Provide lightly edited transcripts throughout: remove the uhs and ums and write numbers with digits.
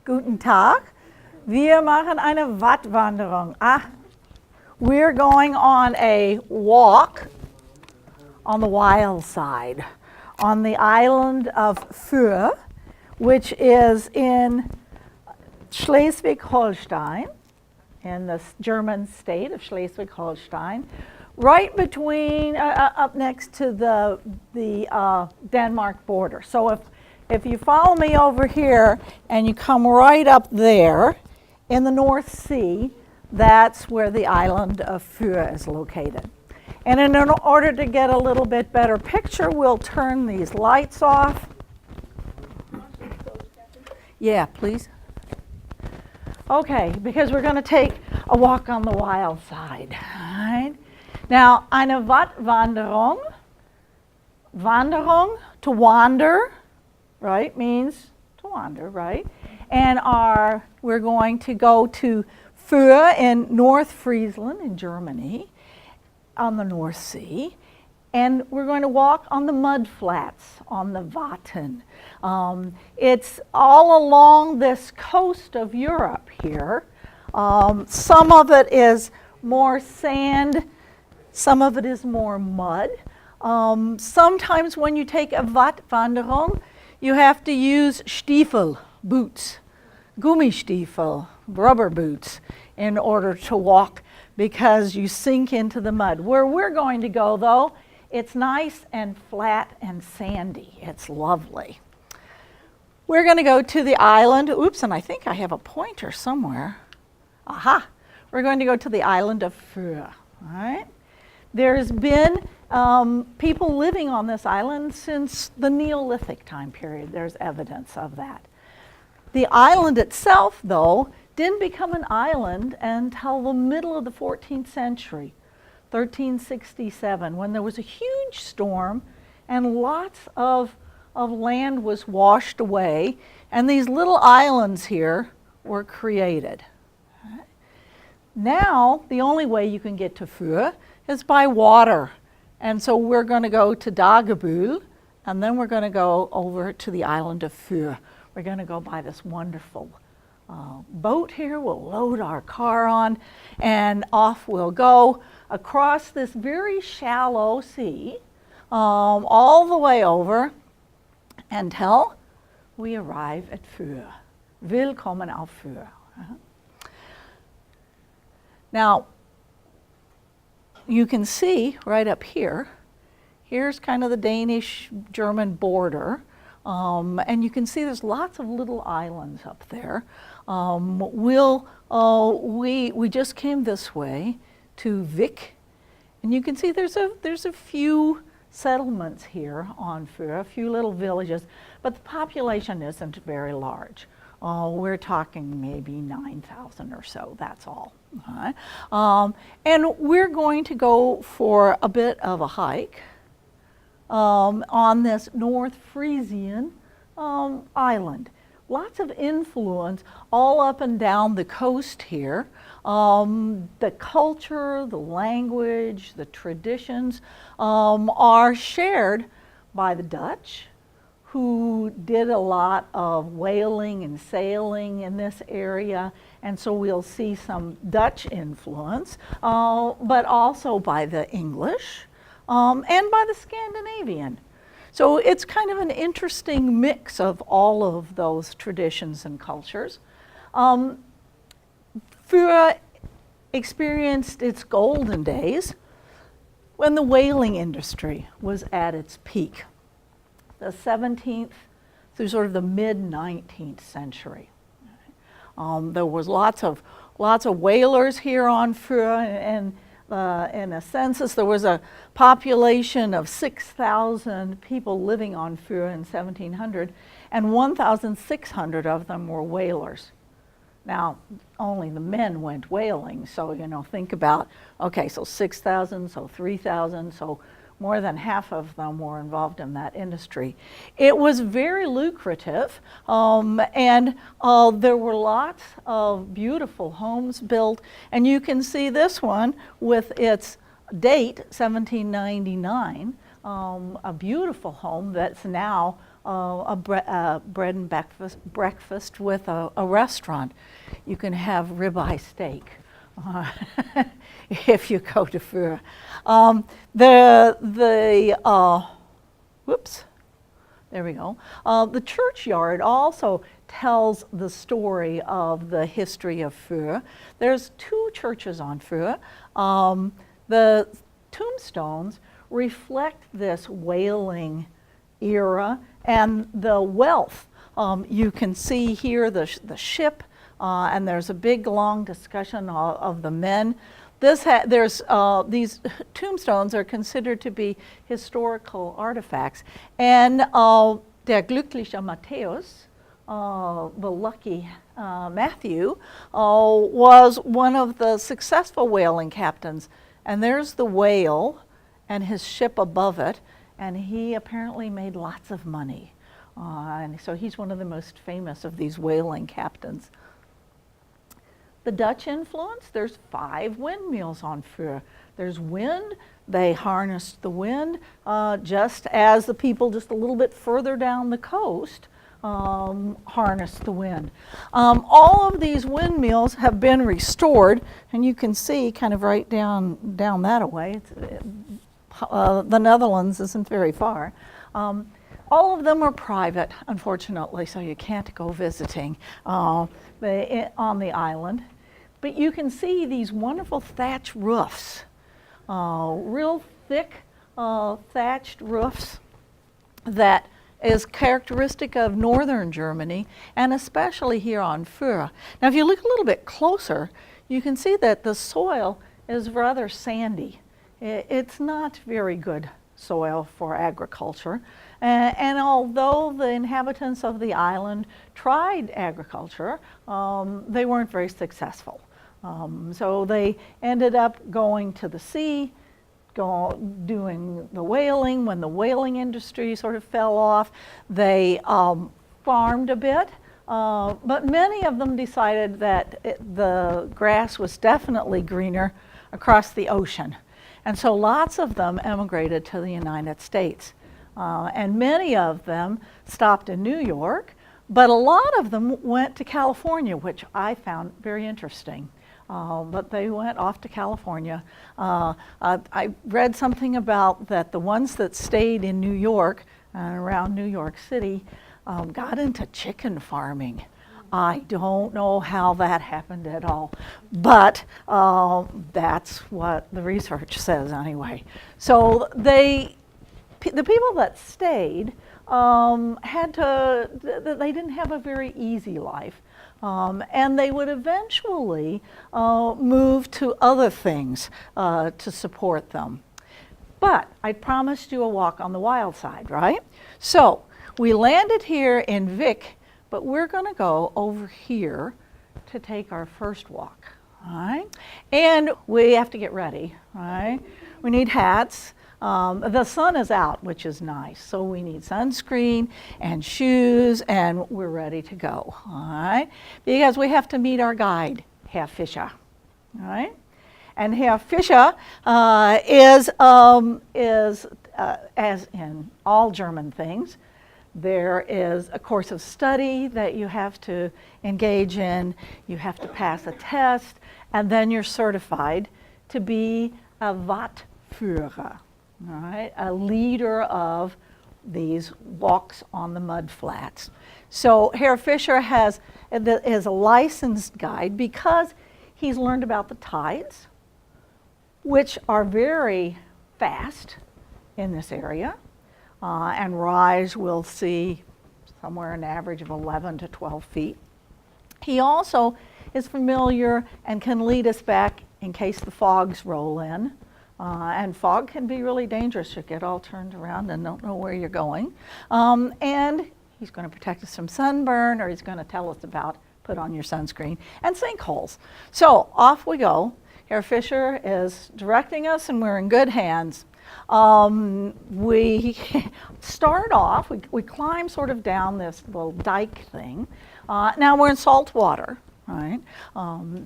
Guten Tag. Wir machen eine Wattwanderung. We're going on a walk on the wild side on the island of Fohr, which is in Schleswig-Holstein, in the German state of Schleswig-Holstein, right between, up next to the Denmark border. So if you follow me over here and you come right up there in the North Sea, that's where the island of Fohr is located. And in order to get a little bit better picture, we'll turn these lights off. Yeah, please. Okay, because we're going to take a walk on the wild side. All right. Now, eine Wattwanderung, Wanderung, to wander, right, means to wander, right? And we're going to go to Fohr in North Friesland in Germany on the North Sea. And we're going to walk on the mud flats, on the Watten. It's all along this coast of Europe here. Some of it is more sand, some of it is more mud. Sometimes when you take a Wattwanderung, you have to use Stiefel, boots, Gummistiefel, rubber boots, in order to walk because you sink into the mud. Where we're going to go, though, it's nice and flat and sandy. It's lovely. We're going to go to the island. Oops, and I think I have a pointer somewhere. Aha! We're going to go to the island of Fohr. All right? There's been people living on this island since the Neolithic time period. There's evidence of that. The island itself, though, didn't become an island until the middle of the 14th century, 1367, when there was a huge storm and lots of land was washed away, and these little islands here were created. Now, the only way you can get to Fohr is by water. And so we're going to go to Dagebüll, and then we're going to go over to the island of Fohr. We're going to go by this wonderful boat here. We'll load our car on, and off we'll go across this very shallow sea, all the way over until we arrive at Fohr. Willkommen auf Fohr. Now, you can see right up here, here's kind of the Danish-German border, and you can see there's lots of little islands up there. We just came this way to Vik, and you can see there's a few settlements here on Fohr, a few little villages, but the population isn't very large. We're talking maybe 9,000 or so, that's all. And we're going to go for a bit of a hike on this North Frisian island. Lots of influence all up and down the coast here. The culture, the language, the traditions are shared by the Dutch, who did a lot of whaling and sailing in this area, and so we'll see some Dutch influence, but also by the English and by the Scandinavian. So it's kind of an interesting mix of all of those traditions and cultures. Fohr experienced its golden days when the whaling industry was at its peak, the 17th through sort of the mid-19th century. There was lots of whalers here on Fohr, and in a census there was a population of 6,000 people living on Fohr in 1700, and 1,600 of them were whalers. Now, only the men went whaling, so think about, okay, so 6,000, so 3,000, so more than half of them were involved in that industry. It was very lucrative, and there were lots of beautiful homes built. And you can see this one with its date, 1799, a beautiful home that's now bread and breakfast with a restaurant. You can have ribeye steak if you go to Fohr. Whoops. There we go. The churchyard also tells the story of the history of Fohr. There's 2 churches on Fohr. The tombstones reflect this whaling era and the wealth. You can see here the ship, and there's a big long discussion of the men. These tombstones are considered to be historical artifacts. And der glückliche Matthäus, the lucky Matthew, was one of the successful whaling captains. And there's the whale and his ship above it, and he apparently made lots of money. And so he's one of the most famous of these whaling captains. The Dutch influence, there's 5 windmills on Fohr. There's wind, they harnessed the wind, just as the people just a little bit further down the coast harnessed the wind. All of these windmills have been restored, and you can see kind of right down that way. The Netherlands isn't very far. All of them are private, unfortunately, so you can't go visiting on the island. But you can see these wonderful thatch roofs, real thick thatched roofs that is characteristic of northern Germany, and especially here on Fohr. Now, if you look a little bit closer, you can see that the soil is rather sandy. It's not very good soil for agriculture. And although the inhabitants of the island tried agriculture, they weren't very successful. So they ended up going to the sea, doing the whaling. When the whaling industry sort of fell off, they farmed a bit. But many of them decided that the grass was definitely greener across the ocean. And so lots of them emigrated to the United States. And many of them stopped in New York, but a lot of them went to California, which I found very interesting. But they went off to California. I read something about that the ones that stayed in New York and around New York City got into chicken farming. I don't know how that happened at all, but that's what the research says anyway. So the people that stayed they didn't have a very easy life. And they would eventually move to other things to support them. But I promised you a walk on the wild side, right? So we landed here in Vic, but we're going to go over here to take our first walk, all right? And we have to get ready, all right? We need hats. The sun is out, which is nice, so we need sunscreen and shoes, and we're ready to go, all right? Because we have to meet our guide, Herr Fischer, all right? And Herr Fischer is as in all German things, there is a course of study that you have to engage in, you have to pass a test, and then you're certified to be a Wattführer. All right, a leader of these walks on the mud flats. So Herr Fischer is a licensed guide because he's learned about the tides, which are very fast in this area, and rise, we'll see somewhere an average of 11 to 12 feet. He also is familiar and can lead us back in case the fogs roll in. And fog can be really dangerous. You get all turned around and don't know where you're going. And he's going to protect us from sunburn, or he's going to tell us about put on your sunscreen, and sinkholes. So off we go. Herr Fischer is directing us, and we're in good hands. We start off, we climb sort of down this little dike thing. Now we're in salt water, right?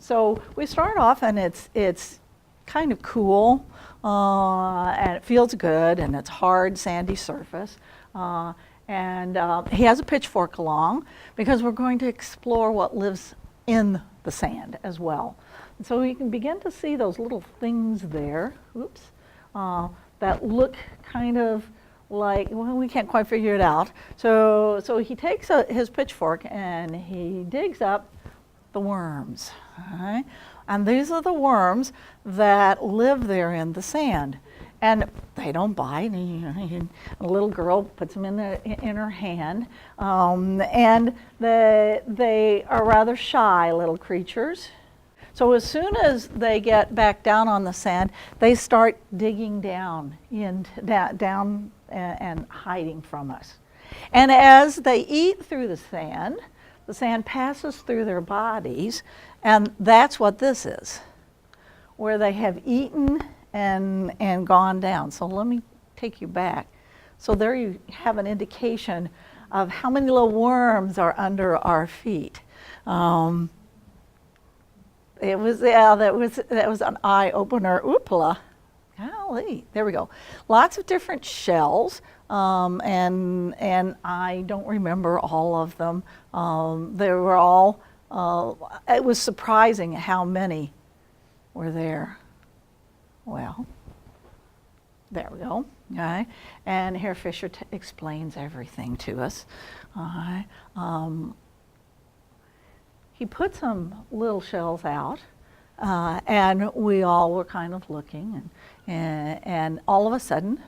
So we start off, and it's kind of cool, and it feels good, and it's hard, sandy surface. And he has a pitchfork along because we're going to explore what lives in the sand as well. And so you can begin to see those little things there, oops, that look kind of like, well, we can't quite figure it out. So he takes his pitchfork and he digs up the worms. Right? And these are the worms that live there in the sand. And they don't bite. A little girl puts them in her hand. And they are rather shy little creatures. So as soon as they get back down on the sand, they start digging down and hiding from us. And as they eat through the sand passes through their bodies, and that's what this is, where they have eaten and gone down. So let me take you back. So there you have an indication of how many little worms are under our feet. That was an eye opener. Oopla, golly, there we go. Lots of different shells, and I don't remember all of them. They were all. It was surprising how many were there. Well, there we go. Okay, and Herr Fisher explains everything to us. He put some little shells out, and we all were kind of looking, and all of a sudden,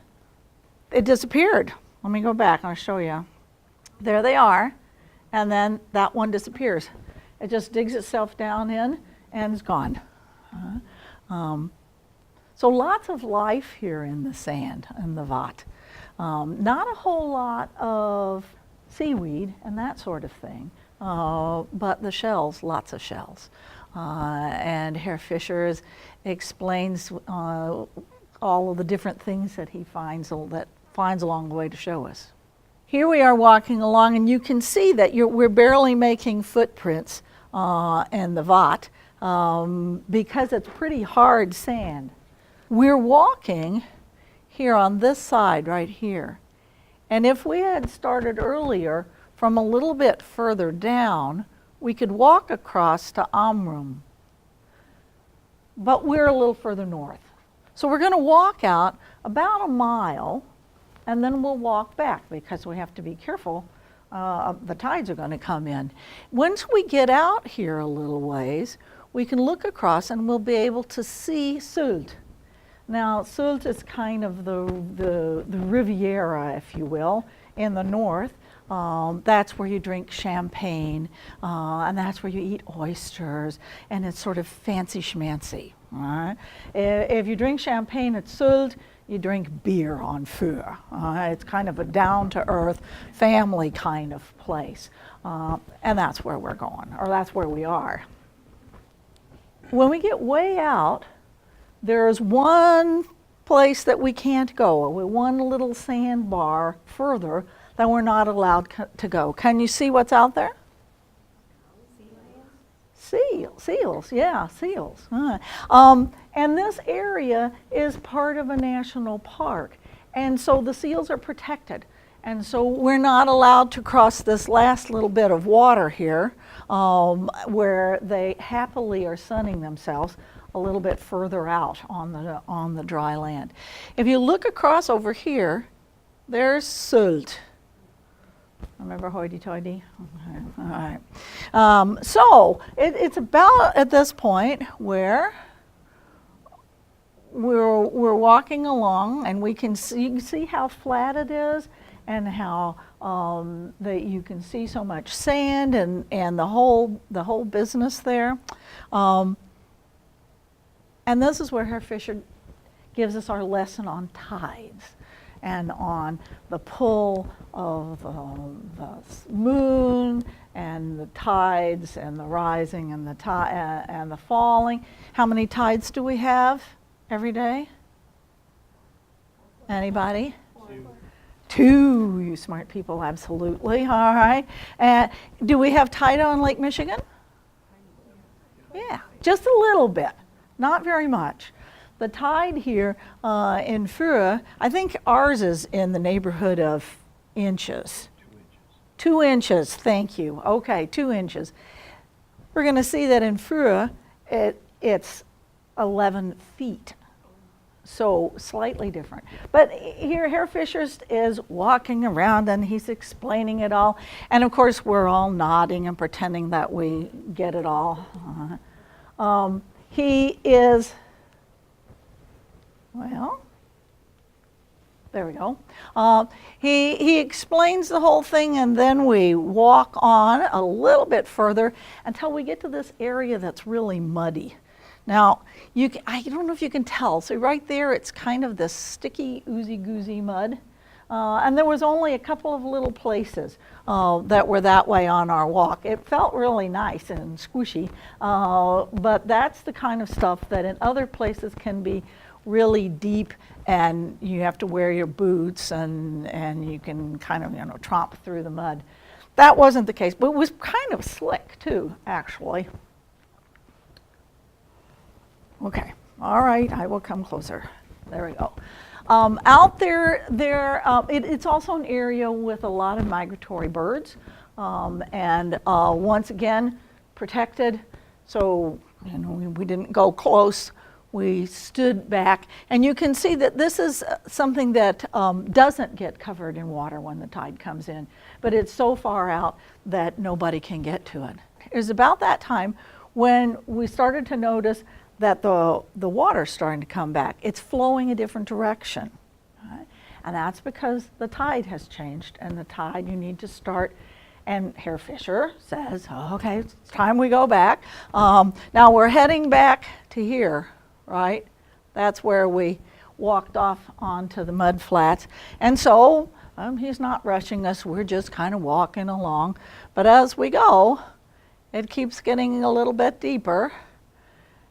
it disappeared. Let me go back and I'll show you. There they are, and then that one disappears. It just digs itself down in and is gone. So lots of life here in the sand, in the Watt. Not a whole lot of seaweed and that sort of thing, but the shells, lots of shells. And Herr Fisher explains all of the different things that he finds along the way to show us. Here we are walking along, and you can see that we're barely making footprints in the Watt because it's pretty hard sand. We're walking here on this side right here. And if we had started earlier from a little bit further down, we could walk across to Amrum. But we're a little further north. So we're going to walk out about a mile, and then we'll walk back because we have to be careful. The tides are going to come in. Once we get out here a little ways, we can look across and we'll be able to see Sylt. Now, Sylt is kind of the Riviera, if you will, in the north. That's where you drink champagne, and that's where you eat oysters, and it's sort of fancy schmancy. All right? If you drink champagne at Sylt, you drink beer on Fohr. It's kind of a down-to-earth family kind of place, and that's where we're going, or that's where we are. When we get way out, there's one place that we can't go, one little sandbar further that we're not allowed to go. Can you see what's out there? Seals, yeah, seals. And this area is part of a national park, and so the seals are protected. And so we're not allowed to cross this last little bit of water here, where they happily are sunning themselves a little bit further out on the dry land. If you look across over here, there's Sylt. Remember hoity-toity? Okay. All right. So it's about at this point where we're walking along, and you can see how flat it is, and how that you can see so much sand and the whole business there. And this is where Herr Fisher gives us our lesson on tides and on the pull of the moon and the tides and the rising and the falling. How many tides do we have every day? Anybody? Two, you smart people, absolutely. All right. Do we have tide on Lake Michigan? Yeah, just a little bit. Not very much. The tide here in Fohr, I think ours is in the neighborhood of inches. 2 inches, thank you. Okay, 2 inches. We're going to see that in Fohr, it's 11 feet. So slightly different. But here, Herr Fischer is walking around and he's explaining it all. And of course, we're all nodding and pretending that we get it all. He is, well, there we go. He explains the whole thing, and then we walk on a little bit further until we get to this area that's really muddy. Now, I don't know if you can tell. So right there, it's kind of this sticky, oozy-goozy mud. And there was only a couple of little places that were that way on our walk. It felt really nice and squishy, but that's the kind of stuff that in other places can be really deep, and you have to wear your boots, and you can kind of, tromp through the mud. That wasn't the case, but it was kind of slick too, actually. Okay, all right, I will come closer. There we go. Out there, it's also an area with a lot of migratory birds, and once again, protected. So we didn't go close. We stood back, and you can see that this is something that doesn't get covered in water when the tide comes in, but it's so far out that nobody can get to it. It was about that time when we started to notice that the water's starting to come back. It's flowing a different direction, right? And that's because the tide has changed, and the tide, you need to start, and Herr Fischer says, okay, it's time we go back. Now we're heading back to here, right? That's where we walked off onto the mud flats. And so he's not rushing us, we're just kind of walking along. But as we go, it keeps getting a little bit deeper.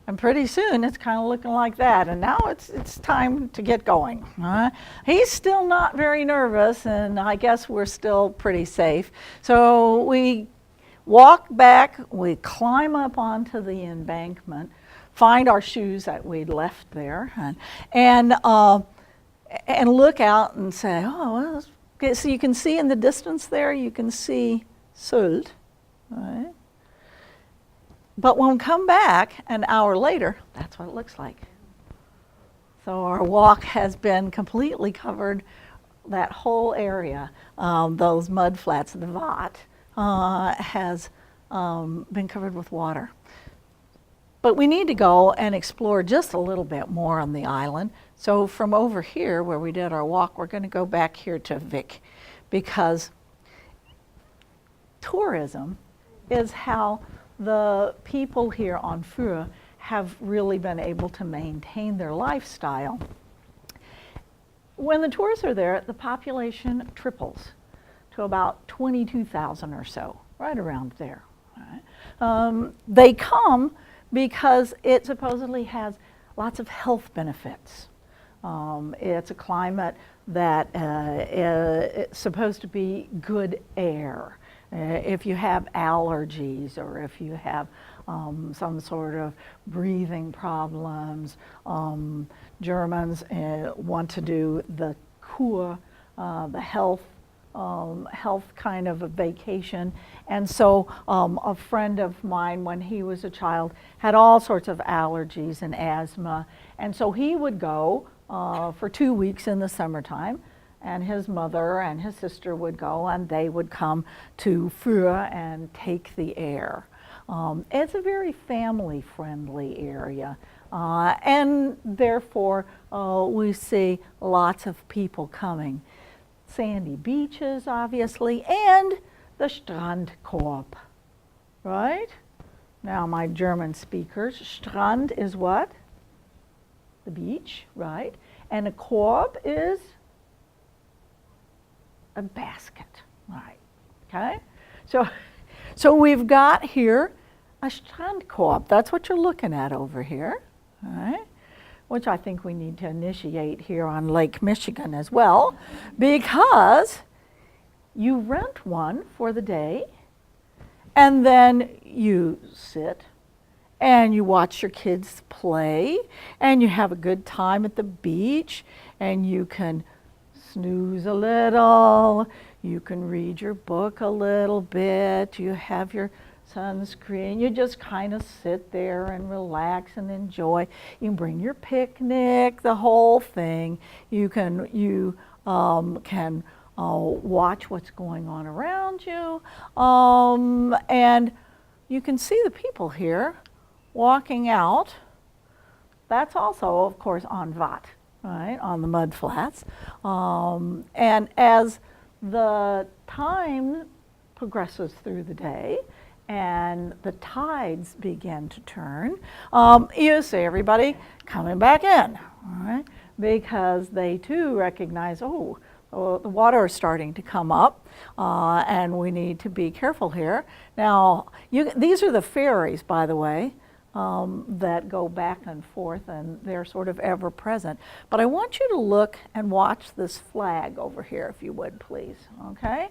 And pretty soon it's kind of looking like that. And now it's time to get going. He's still not very nervous, and I guess we're still pretty safe. So we walk back, we climb up onto the embankment, find our shoes that we'd left there, and look out and say, oh, well, so you can see in the distance there, you can see Sylt, right? But when we come back an hour later, that's what it looks like. So our walk has been completely covered, that whole area, those mud flats, the Watt, has been covered with water. But we need to go and explore just a little bit more on the island. So from over here where we did our walk, we're going to go back here to Vic, because tourism is how the people here on Fohr have really been able to maintain their lifestyle. When the tourists are there, the population triples to about 22,000 or so, right around there. Right? They come because it supposedly has lots of health benefits. It's a climate that is supposed to be good air. If you have allergies, or if you have some sort of breathing problems, Germans want to do the Kur, the health kind of a vacation. And so a friend of mine, when he was a child, had all sorts of allergies and asthma. And so he would go for 2 weeks in the summertime, and his mother and his sister would go, and they would come to Fohr and take the air. It's a very family-friendly area, and therefore we see lots of people coming. Sandy beaches, obviously, and the Strandkorb, right? Now, my German speakers, Strand is what? The beach, right? And a Korb is a basket, right? Okay? So we've got here a Strandkorb. That's what you're looking at over here, all right? Which I think we need to initiate here on Lake Michigan as well, because you rent one for the day, and then you sit and you watch your kids play, and you have a good time at the beach, and you can snooze a little, you can read your book a little bit, you have your sunscreen, you just kind of sit there and relax and enjoy. You can bring your picnic, the whole thing. You can watch what's going on around you, and you can see the people here walking out. That's also, of course, on Watt, right, on the mud flats. And as the time progresses through the day and the tides begin to turn, you see everybody coming back in, all right, because they too recognize, oh, the water is starting to come up, and we need to be careful here. Now, these are the ferries, by the way, that go back and forth, and they're sort of ever present. But I want you to look and watch this flag over here, if you would, please, okay?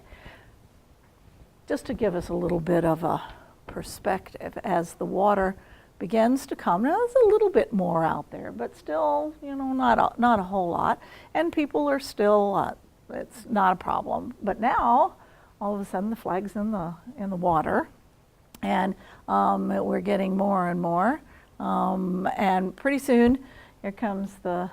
Just to give us a little bit of a perspective as the water begins to come. Now, there's a little bit more out there, but still, you know, not a whole lot. And people are still, it's not a problem. But now, all of a sudden, the flag's in the water, and we're getting more and more. And pretty soon, here comes the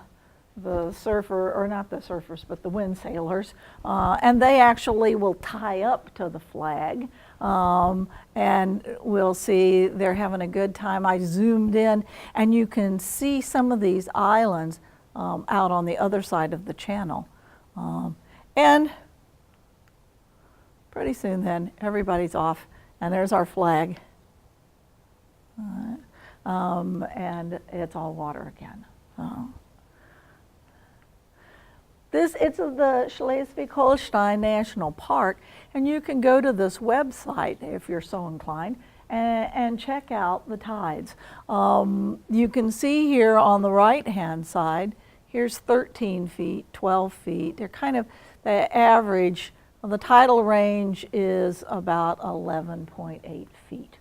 surfer, or not the surfers, but the wind sailors, and they actually will tie up to the flag, and we'll see they're having a good time. I zoomed in, and you can see some of these islands out on the other side of the channel. And pretty soon then, everybody's off, and there's our flag. And it's all water again. It's the Schleswig-Holstein National Park, and you can go to this website if you're so inclined and check out the tides. You can see here on the right-hand side, here's 13 feet, 12 feet. They're kind of the average. The tidal range is about 11.8 feet.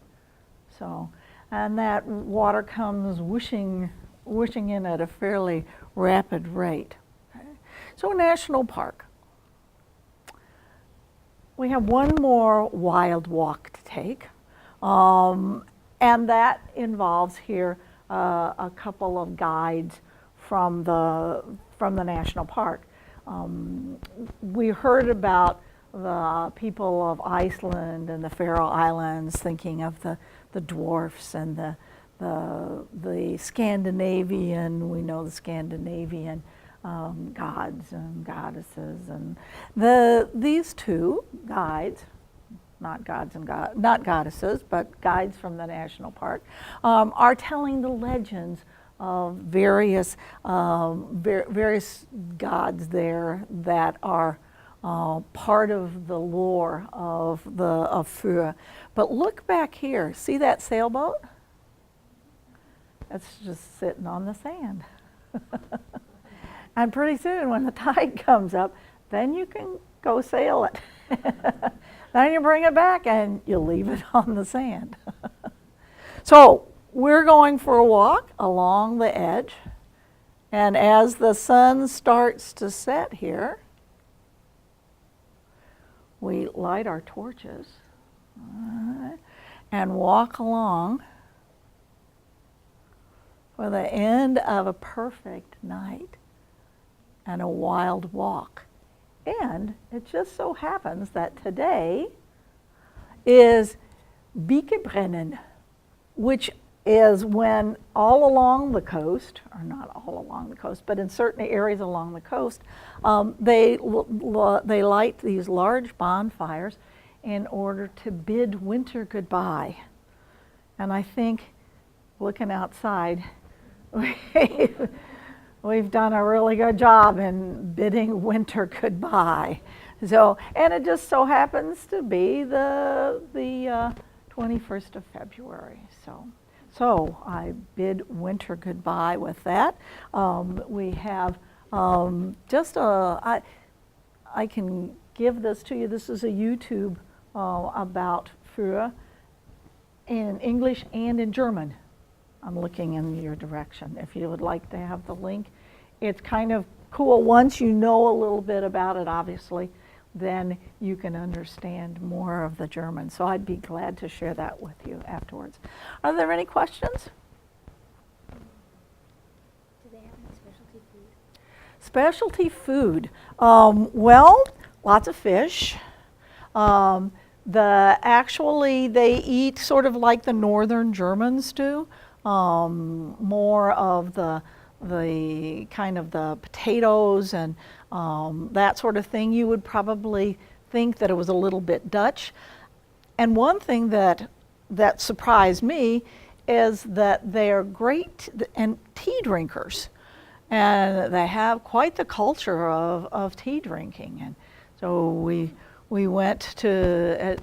So, and that water comes whooshing in at a fairly rapid rate. So, national park. We have one more wild walk to take, and that involves here a couple of guides from the national park. We heard about the people of Iceland and the Faroe Islands, thinking of the dwarfs and the Scandinavian. We know the Scandinavian gods and goddesses, and these two guides, not goddesses, but guides from the national park, are telling the legends of various gods there that are part of the lore of Fohr. But look back here, see that sailboat? It's just sitting on the sand. And pretty soon when the tide comes up, then you can go sail it. Then you bring it back and you leave it on the sand. So we're going for a walk along the edge, and as the sun starts to set here, we light our torches and walk along for the end of a perfect night and a wild walk. And it just so happens that today is Bikebrennen, which is when all along the coast, or not all along the coast, but in certain areas along the coast, they light these large bonfires in order to bid winter goodbye. And I think, looking outside, we've done a really good job in bidding winter goodbye. So, and it just so happens to be the 21st of February. So I bid winter goodbye with that. We have I can give this to you. This is a YouTube about Fohr in English and in German. I'm looking in your direction if you would like to have the link. It's kind of cool. Once you know a little bit about it, obviously, then you can understand more of the German. So I'd be glad to share that with you afterwards. Are there any questions? Do they have any specialty food? Specialty food. Well, lots of fish. Actually, they eat sort of like the northern Germans do. More of the kind of the potatoes and that sort of thing. You would probably think that it was a little bit Dutch. And one thing that surprised me is that they are great and tea drinkers. And they have quite the culture of tea drinking. And so we went to,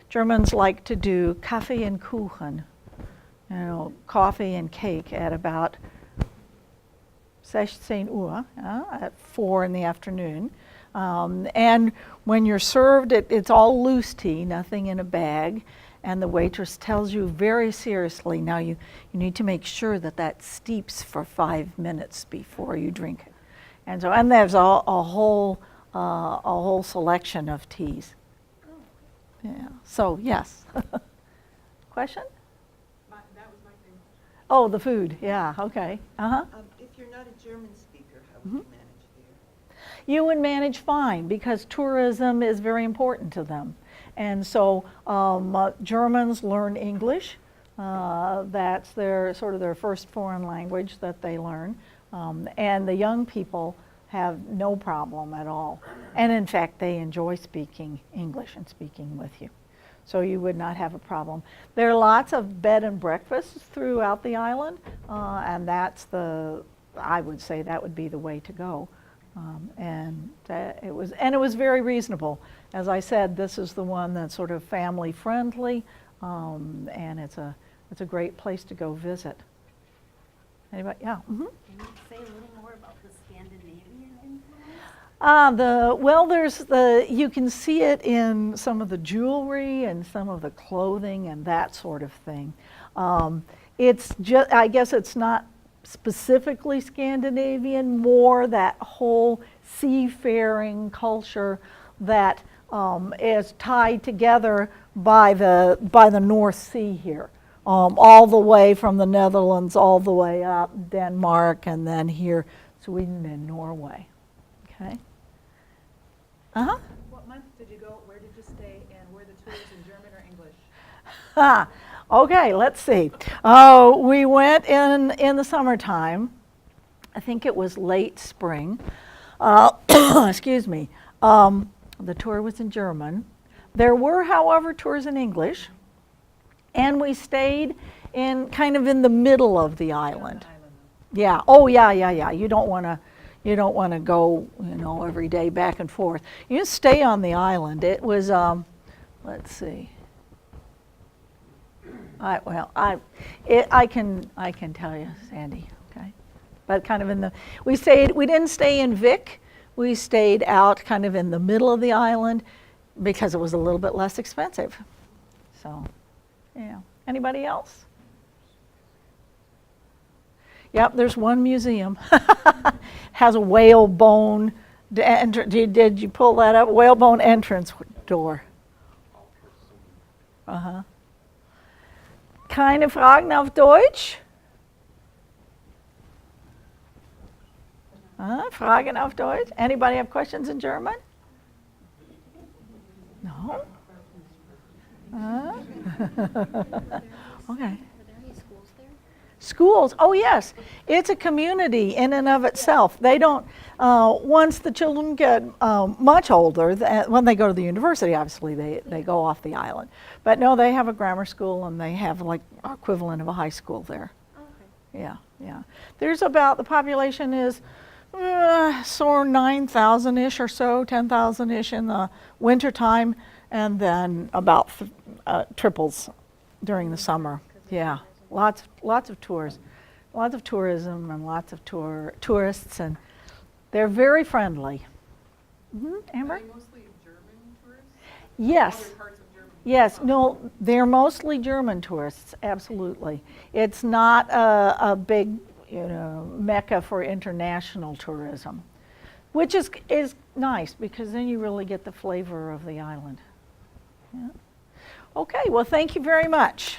Germans like to do Kaffee and Kuchen, coffee and cake at about 16 Uhr, at 4 in the afternoon. And when you're served, it's all loose tea, nothing in a bag. And the waitress tells you very seriously, now you need to make sure that steeps for 5 minutes before you drink it. And there's a whole selection of teas. Yeah. So yes. Question? That was my thing. Oh, the food. Yeah. Okay. If you're not a German speaker, how would you manage there? You would manage fine because tourism is very important to them. And so Germans learn English. That's their first foreign language that they learn. And the young people have no problem at all. And in fact, they enjoy speaking English and speaking with you. So you would not have a problem. There are lots of bed and breakfasts throughout the island, and I would say that would be the way to go. It was very reasonable. As I said, this is the one that's sort of family friendly, and it's a great place to go visit. Anybody? Yeah. Mm-hmm. Can you say a little more about the Scandinavian influence? You can see it in some of the jewelry and some of the clothing and that sort of thing. I guess it's not specifically Scandinavian, more that whole seafaring culture that is tied together by the North Sea here, all the way from the Netherlands, all the way up Denmark, and then here Sweden and Norway. Okay. What month did you go? Where did you stay? And were the tours in German or English? Okay, let's see. We went in the summertime. I think it was late spring. Excuse me. The tour was in German. There were, however, tours in English. And we stayed kind of in the middle of the island. Yeah. Oh, yeah. You don't want to go, every day back and forth. You just stay on the island. It was, let's see. I can tell you, Sandy. Okay, but kind of we didn't stay in Vic. We stayed out kind of in the middle of the island because it was a little bit less expensive. So, yeah. Anybody else? Yep, there's one museum. Has a whalebone. Did you pull that up? Whalebone entrance door. Keine Fragen auf Deutsch? Fragen auf Deutsch? Anybody have questions in German? No? Okay. Are there any schools there? Schools, oh yes, it's a community in and of itself. They don't, once the children get much older, when they go to the university, obviously they go off the island. But no, they have a grammar school and they have like equivalent of a high school there. Okay. Yeah. There's about, the population is 9,000-ish or so, 10,000-ish in the winter time, and then about triples during the summer. Yeah. Lots of tours, lots of tourism, and lots of tourists, and they're very friendly. Amber? Are they mostly German tourists? Yes. Other parts of Germany? Yes. No, they're mostly German tourists. Absolutely. It's not a big, mecca for international tourism. which is nice because then you really get the flavor of the island. Yeah. Okay, well, thank you very much.